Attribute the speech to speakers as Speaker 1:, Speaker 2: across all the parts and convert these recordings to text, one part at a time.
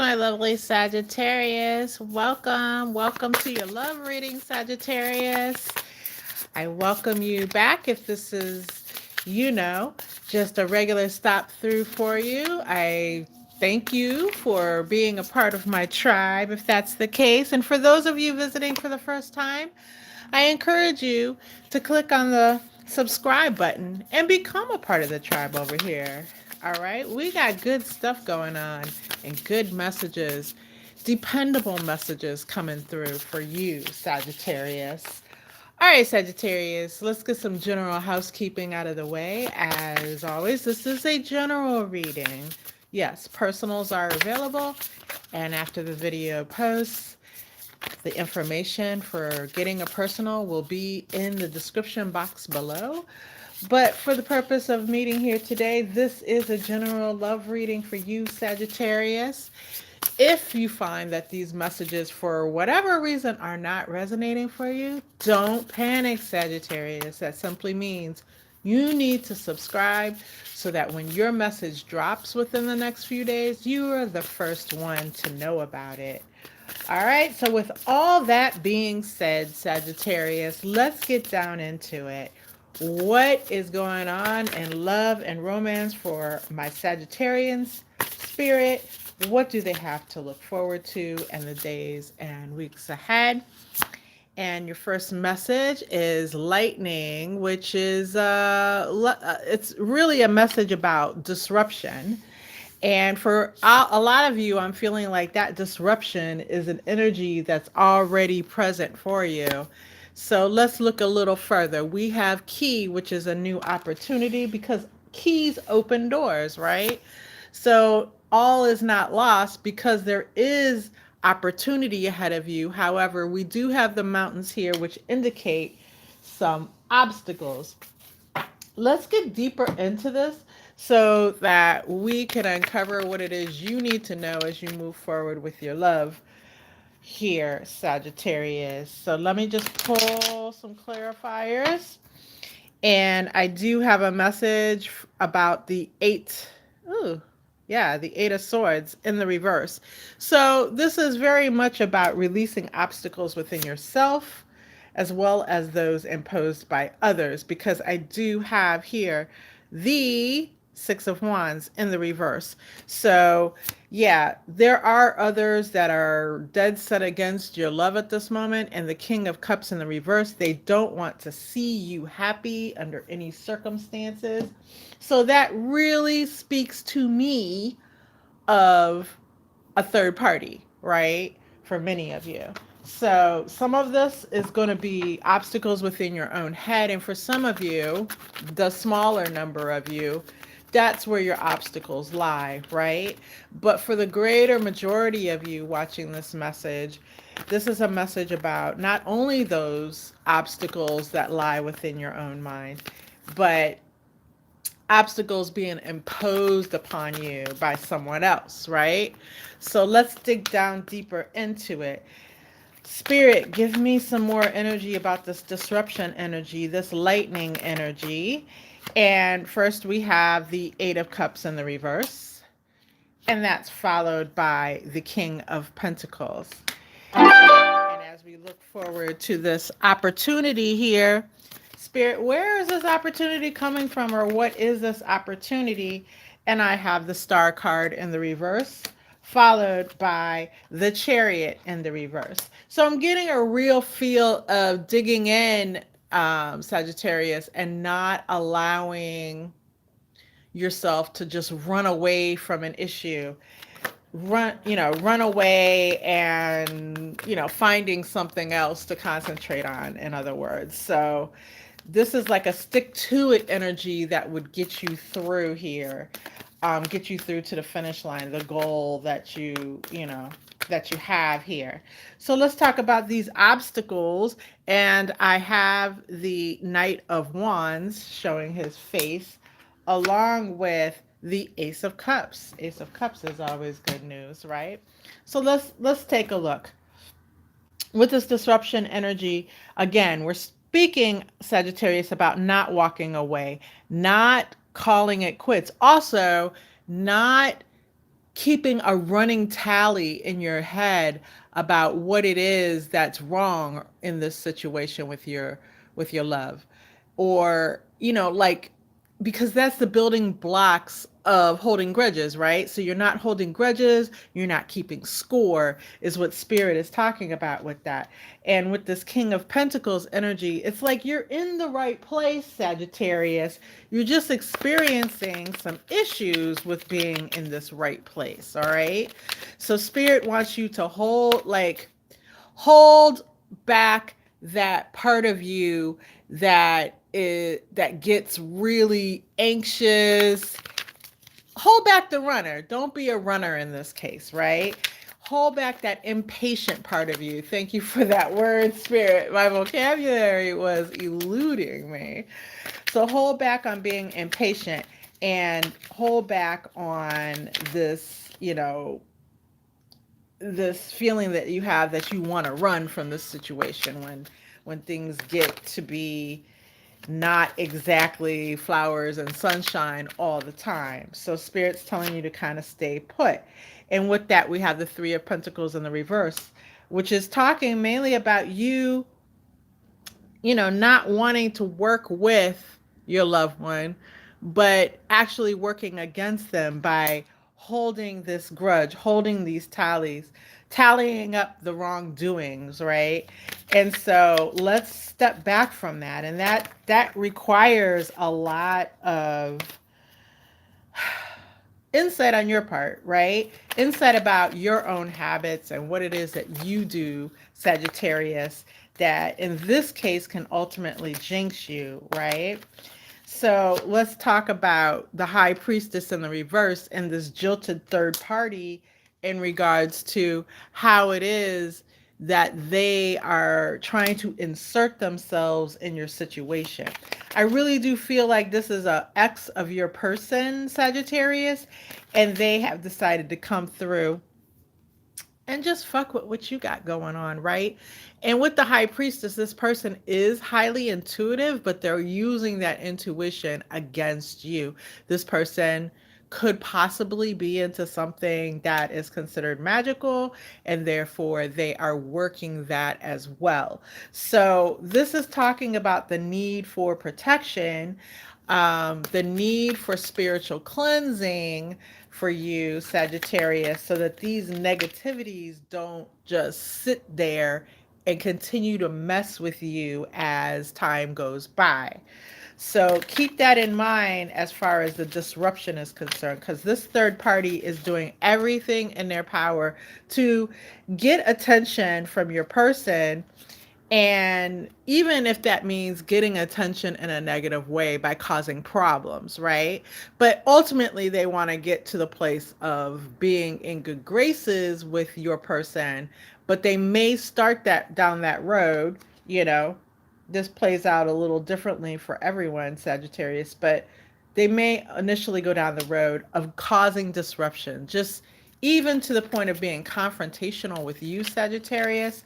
Speaker 1: my lovely Sagittarius. Welcome to your love reading, Sagittarius. I welcome you back. If this is, you know, just a regular stop through for you, I thank you for being a part of my tribe, if that's the case. And for those of you visiting for the first time, I encourage you to click on the subscribe button and become a part of the tribe over here. All right, we got good stuff going on and good messages, dependable messages coming through for you, Sagittarius. All right, Sagittarius, let's get some general housekeeping out of the way. As always, this is a general reading. Yes, personals are available, and after the video posts, the information for getting a personal will be in the description box below. But for the purpose of meeting here today, this is a general love reading for you, Sagittarius. If you find that these messages, for whatever reason, are not resonating for you, don't panic, Sagittarius. That simply means you need to subscribe so that when your message drops within the next few days, you are the first one to know about it. All right, so with all that being said, Sagittarius, let's get down into it. What is going on in love and romance for my Sagittarians spirit? What do they have to look forward to in the days and weeks ahead? And your first message is lightning, which is it's really a message about disruption. And for a lot of you, I'm feeling like that disruption is an energy that's already present for you. So let's look a little further. We have key, which is a new opportunity because keys open doors, right? So all is not lost because there is opportunity ahead of you. However, we do have the mountains here, which indicate some obstacles. Let's get deeper into this so that we can uncover what it is you need to know as you move forward with your love here, Sagittarius. So let me just pull some clarifiers. And I do have a message about the eight. Ooh, yeah, the Eight of Swords in the reverse. So this is very much about releasing obstacles within yourself as well as those imposed by others, because I do have here the Six of Wands in the reverse. So yeah, there are others that are dead set against your love at this moment, and the King of Cups in the reverse. They don't want to see you happy under any circumstances. So that really speaks to me of a third party, right? For many of you. So some of this is going to be obstacles within your own head. And for some of you, the smaller number of you, that's where your obstacles lie, right? But for the greater majority of you watching this message, this is a message about not only those obstacles that lie within your own mind, but obstacles being imposed upon you by someone else, right? So let's dig down deeper into it. Spirit, give me some more energy about this disruption energy, this lightning energy. And first we have the Eight of Cups in the reverse, and that's followed by the King of Pentacles. And as we look forward to this opportunity here, Spirit, where is this opportunity coming from, or what is this opportunity? And I have the Star card in the reverse, followed by the Chariot in the reverse. So I'm getting a real feel of digging in, Sagittarius, and not allowing yourself to just run away from an issue. Run away and, finding something else to concentrate on, in other words. So this is like a stick to it energy that would get you through here, get you through to the finish line, the goal that that you have here. So let's talk about these obstacles. And I have the Knight of Wands showing his face along with the Ace of Cups. Ace of Cups is always good news, right? So let's take a look. With this disruption energy, again, we're speaking, Sagittarius, about not walking away, not calling it quits. Also, not keeping a running tally in your head about what it is that's wrong in this situation with your love, or like, because that's the building blocks of holding grudges, right? So you're not holding grudges, you're not keeping score, is what spirit is talking about with that. And with this King of Pentacles energy, it's like you're in the right place, Sagittarius. You're just experiencing some issues with being in this right place, all right? So spirit wants you to hold back that part of you that gets really anxious. Hold back the runner. Don't be a runner in this case, right? Hold back that impatient part of you. Thank you for that word, spirit. My vocabulary was eluding me. So hold back on being impatient, and hold back on this feeling that you have that you want to run from this situation when things get to be not exactly flowers and sunshine all the time. So spirit's telling you to kind of stay put. And with that, we have the Three of Pentacles in the reverse, which is talking mainly about you, not wanting to work with your loved one, but actually working against them by holding this grudge, holding these tallies, tallying up the wrongdoings, right? And so let's step back from that. And that requires a lot of insight on your part, right? Insight about your own habits and what it is that you do, Sagittarius, that in this case can ultimately jinx you, right? So let's talk about the High Priestess in the reverse and this jilted third party in regards to how it is that they are trying to insert themselves in your situation. I really do feel like this is a ex of your person, Sagittarius, and they have decided to come through and just fuck with what you got going on, right? And with the High Priestess, this person is highly intuitive, but they're using that intuition against you. This person could possibly be into something that is considered magical, and therefore they are working that as well. So this is talking about the need for protection, the need for spiritual cleansing for you, Sagittarius, so that these negativities don't just sit there and continue to mess with you as time goes by. So keep that in mind as far as the disruption is concerned, because this third party is doing everything in their power to get attention from your person, and even if that means getting attention in a negative way by causing problems, right? But ultimately, they want to get to the place of being in good graces with your person, but they may start that down that road. You know, this plays out a little differently for everyone, Sagittarius, but they may initially go down the road of causing disruption, just even to the point of being confrontational with you, Sagittarius,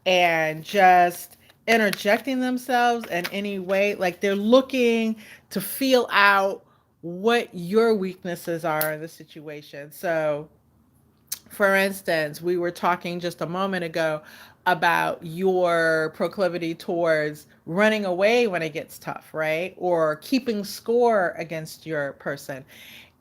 Speaker 1: and just interjecting themselves in any way. Like they're looking to feel out what your weaknesses are in the situation. So, for instance, we were talking just a moment ago about your proclivity towards running away when it gets tough, right? Or keeping score against your person.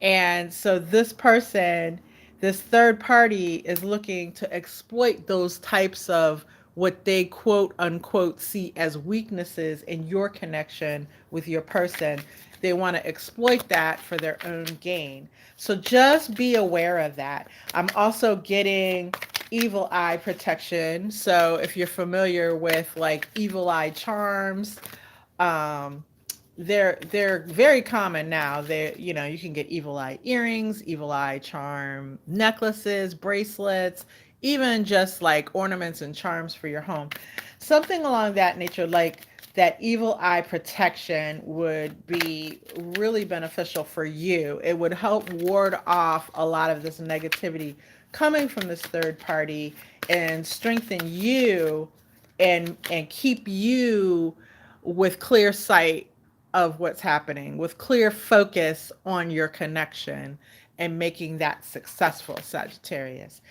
Speaker 1: And so this person, this third party, is looking to exploit those types of what they quote unquote see as weaknesses in your connection with your person. They want to exploit that for their own gain. So just be aware of that. I'm also getting evil eye protection. So if you're familiar with like evil eye charms, um, they're very common now. They you can get evil eye earrings, evil eye charm necklaces, bracelets, even just like ornaments and charms for your home. Something along that nature, like that evil eye protection would be really beneficial for you. It would help ward off a lot of this negativity coming from this third party and strengthen you and keep you with clear sight of what's happening, with clear focus on your connection and making that successful, Sagittarius.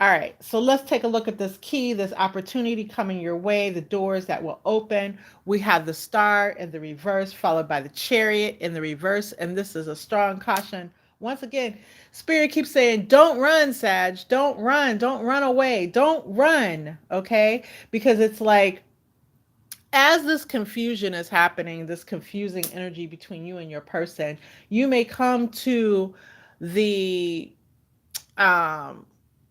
Speaker 1: All right, so let's take a look at this key, this opportunity coming your way, the doors that will open. We have the star in the reverse, followed by the chariot in the reverse, and this is a strong caution. Once again, Spirit keeps saying, don't run, Sag. Don't run away. Don't run, okay? Because it's like, as this confusion is happening, this confusing energy between you and your person, you may come to the um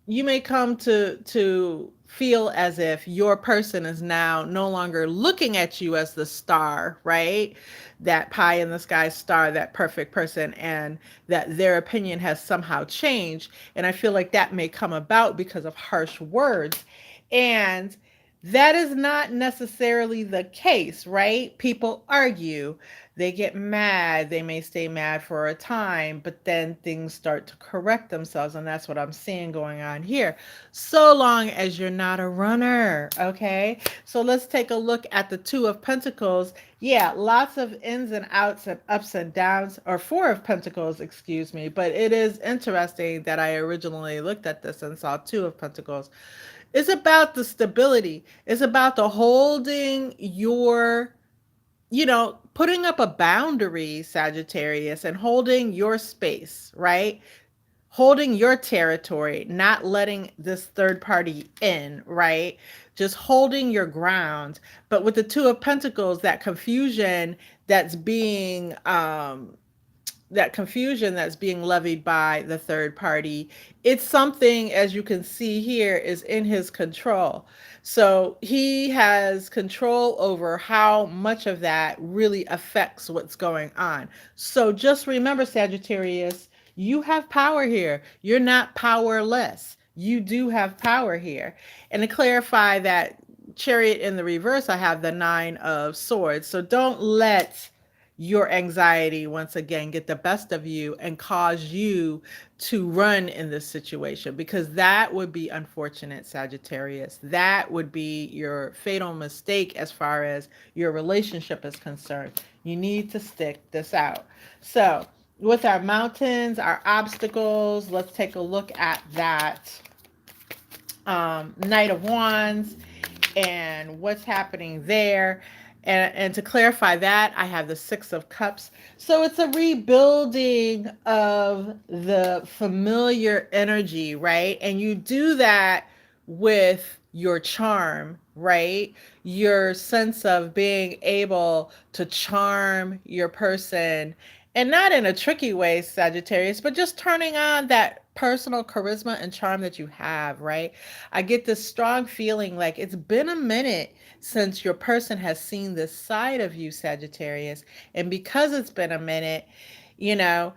Speaker 1: you may come to feel as if your person is now no longer looking at you as the star, right? That pie in the sky star, that perfect person, and that their opinion has somehow changed. And I feel like that may come about because of harsh words. And that is not necessarily the case, right? People argue, they get mad, they may stay mad for a time, but then things start to correct themselves. And that's what I'm seeing going on here. So long as you're not a runner, okay? So let's take a look at the Two of Pentacles. Yeah, lots of ins and outs and ups and downs, or Four of Pentacles, excuse me. But it is interesting that I originally looked at this and saw Two of Pentacles. It's about the stability. It's about the holding your, putting up a boundary, Sagittarius, and holding your space, right? Holding your territory, not letting this third party in, right? Just holding your ground. But with the Two of Pentacles, that's being that confusion that's being levied by the third party, it's something, as you can see here, is in his control. So he has control over how much of that really affects what's going on. So just remember, Sagittarius, you have power here. You're not powerless. You do have power here. And to clarify that chariot in the reverse, I have the Nine of Swords. So don't let your anxiety once again get the best of you and cause you to run in this situation, because that would be unfortunate, Sagittarius. That would be your fatal mistake as far as your relationship is concerned. You need to stick this out. So with our mountains, our obstacles, let's take a look at that Knight of Wands and what's happening there. And to clarify that, I have the Six of Cups. So it's a rebuilding of the familiar energy, right? And you do that with your charm, right? Your sense of being able to charm your person, and not in a tricky way, Sagittarius, but just turning on that personal charisma and charm that you have, right? I get this strong feeling like it's been a minute since your person has seen this side of you, Sagittarius. And because it's been a minute, you know,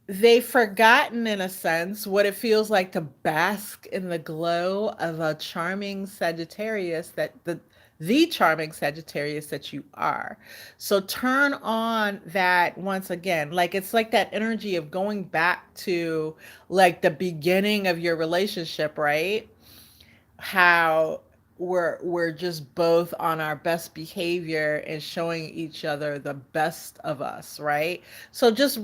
Speaker 1: they've forgotten, in a sense, what it feels like to bask in the glow of a charming Sagittarius, the charming Sagittarius that you are. So turn on that once again. Like, it's like that energy of going back to like the beginning of your relationship, right? How we're just both on our best behavior and showing each other the best of us, right? So just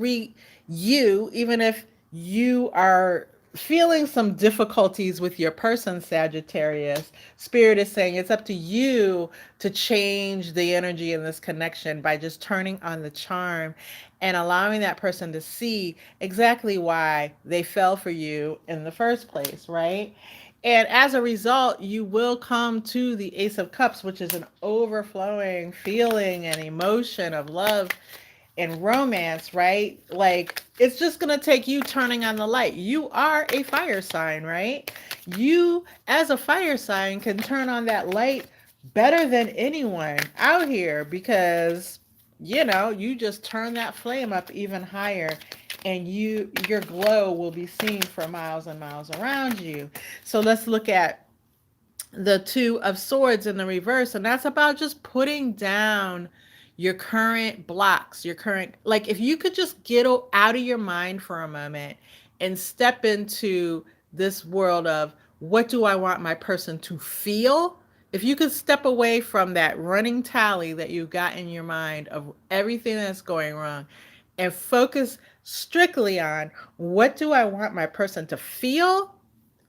Speaker 1: you, even if you are feeling some difficulties with your person, Sagittarius, Spirit is saying it's up to you to change the energy in this connection by just turning on the charm and allowing that person to see exactly why they fell for you in the first place, right? And as a result, you will come to the Ace of Cups, which is an overflowing feeling and emotion of love and romance, right? Like, it's just going to take you turning on the light. You are a fire sign, right? You, as a fire sign, can turn on that light better than anyone out here, because, you just turn that flame up even higher, and your glow will be seen for miles and miles around you. So let's look at the Two of Swords in the reverse, and that's about just putting down your current blocks, your current, like, if you could just get out of your mind for a moment and step into this world of, what do I want my person to feel? If you could step away from that running tally that you got in your mind of everything that's going wrong, and focus strictly on what do I want my person to feel,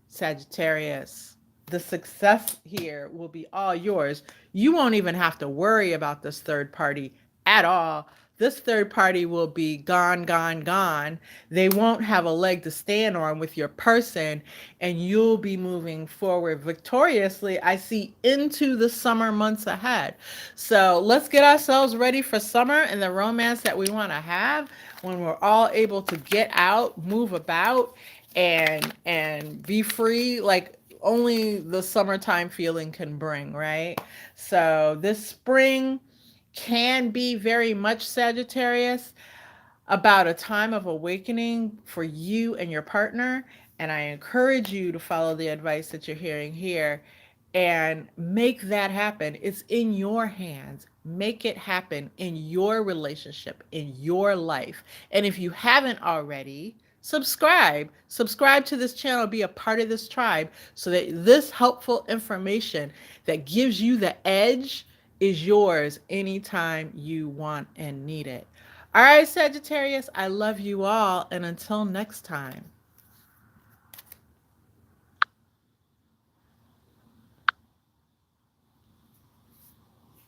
Speaker 1: Sagittarius, the success here will be all yours. You won't even have to worry about this third party at all. This third party will be gone, gone, gone. They won't have a leg to stand on with your person, and you'll be moving forward victoriously. I see into the summer months ahead. So let's get ourselves ready for summer and the romance that we want to have when we're all able to get out, move about, and be free like only the summertime feeling can bring, right? So this spring can be very much Sagittarius, about a time of awakening for you and your partner. And I encourage you to follow the advice that you're hearing here and make that happen. It's in your hands. Make it happen in your relationship, in your life. And if you haven't already, subscribe. Subscribe to this channel, be a part of this tribe so that this helpful information that gives you the edge is yours anytime you want and need it. All right, Sagittarius, I love you all. And until next time.